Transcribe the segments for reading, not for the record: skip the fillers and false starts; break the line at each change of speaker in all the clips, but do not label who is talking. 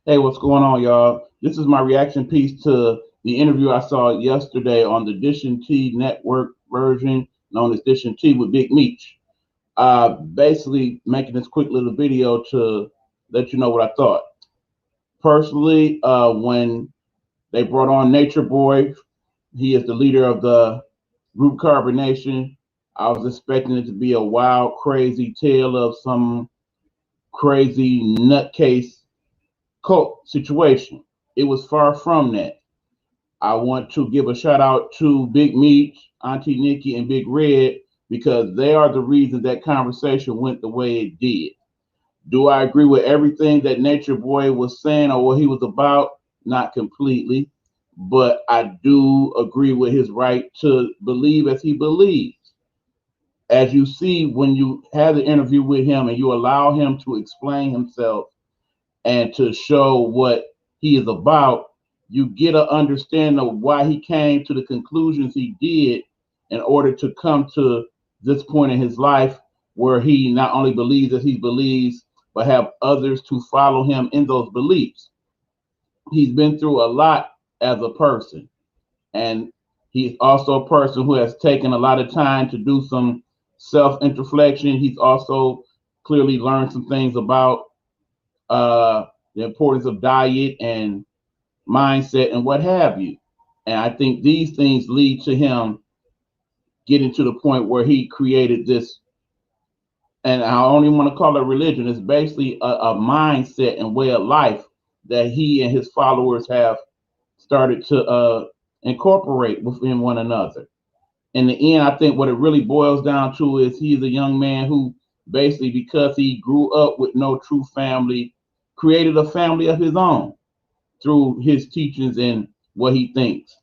Hey, what's going on, y'all? This is my reaction piece to the interview I saw yesterday on the Dishin T Network version, known as Dishin T with Big Meech. Basically, making this quick little video to let you know what I thought. Personally, when they brought on NatureBoy, he is the leader of the group Carbonation. I was expecting it to be a wild, crazy tale of some crazy nutcase cult situation. It was far from that. I want to give a shout out to Big Meat, Auntie Nikki, and Big Red because they are the reason that conversation went the way it did. Do I agree with everything that Nature Boy was saying or what he was about? Not completely, but I do agree with his right to believe as he believes. As you see, when you have the interview with him and you allow him to explain himself and to show what he is about, you get an understanding of why he came to the conclusions he did in order to come to this point in his life where he not only believes as he believes, but have others to follow him in those beliefs. He's been through a lot as a person, and he's also a person who has taken a lot of time to do some self introspection. He's also clearly learned some things about the importance of diet and mindset and what have you. And I think these things lead to him getting to the point where he created this, and I don't even want to call it religion. It's basically a mindset and way of life that he and his followers have started to incorporate within one another. In the end, I think what it really boils down to is he's a young man who basically, because he grew up with no true family, created a family of his own through his teachings and what he thinks.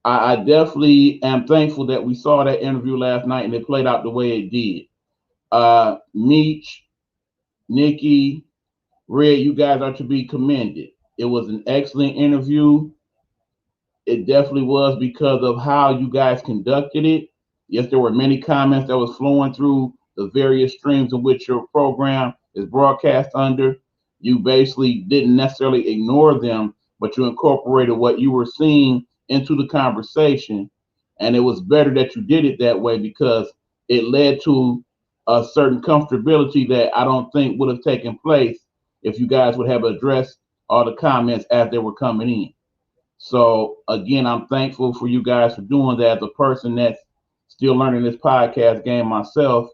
I definitely am thankful that we saw that interview last night and it played out the way it did. Meech, Nikki, Red, you guys are to be commended. It was an excellent interview. It definitely was because of how you guys conducted it. Yes, there were many comments that was flowing through the various streams in which your program is broadcast under. You basically didn't necessarily ignore them, but you incorporated what you were seeing into the conversation. And it was better that you did it that way because it led to a certain comfortability that I don't think would have taken place if you guys would have addressed all the comments as they were coming in. So again, I'm thankful for you guys for doing that. As a person that's still learning this podcast game myself,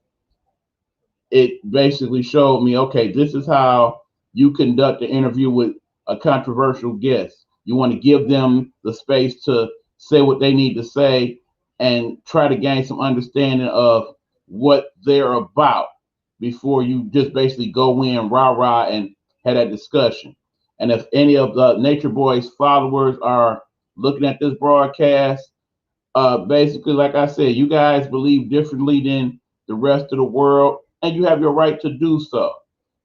it basically showed me, okay, this is how you conduct an interview with a controversial guest. You want to give them the space to say what they need to say and try to gain some understanding of what they're about before you just basically go in rah rah and have that discussion. And if any of the Nature Boys followers are looking at this broadcast, basically, like I said, you guys believe differently than the rest of the world, and you have your right to do so.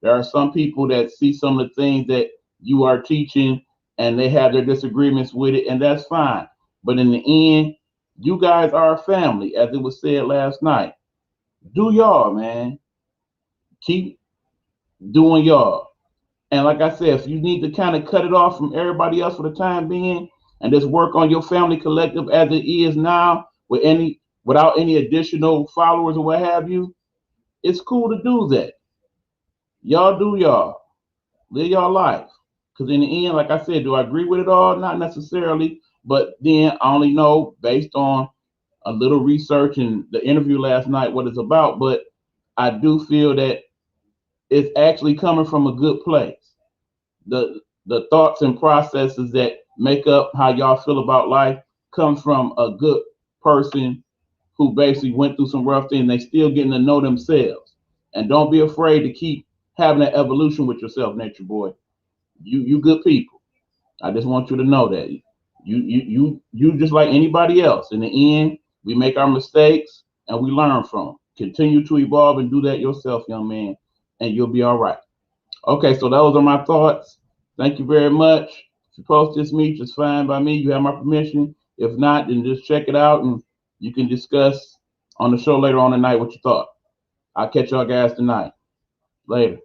There are some people that see some of the things that you are teaching and they have their disagreements with it, and that's fine. But in the end, you guys are a family, as it was said last night. Do y'all, man. Keep doing y'all. And like I said, if you need to kind of cut it off from everybody else for the time being and just work on your family collective as it is now without any additional followers or what have you, it's cool to do that. Y'all do y'all. Live y'all life. Because in the end, like I said, do I agree with it all? Not necessarily. But then I only know based on a little research and the interview last night what it's about. But I do feel that it's actually coming from a good place. The thoughts and processes that make up how y'all feel about life comes from a good person who basically went through some rough things. They still getting to know themselves, and don't be afraid to keep having that evolution with yourself, Nature Boy. You good people. I just want you to know that you just like anybody else. In the end, we make our mistakes and we learn from them. Continue to evolve and do that yourself, young man, and you'll be all right. Okay, so those are my thoughts. Thank you very much. If you post this meet, it's fine by me. You have my permission. If not, then just check it out and you can discuss on the show later on tonight what you thought. I'll catch y'all guys tonight. Later.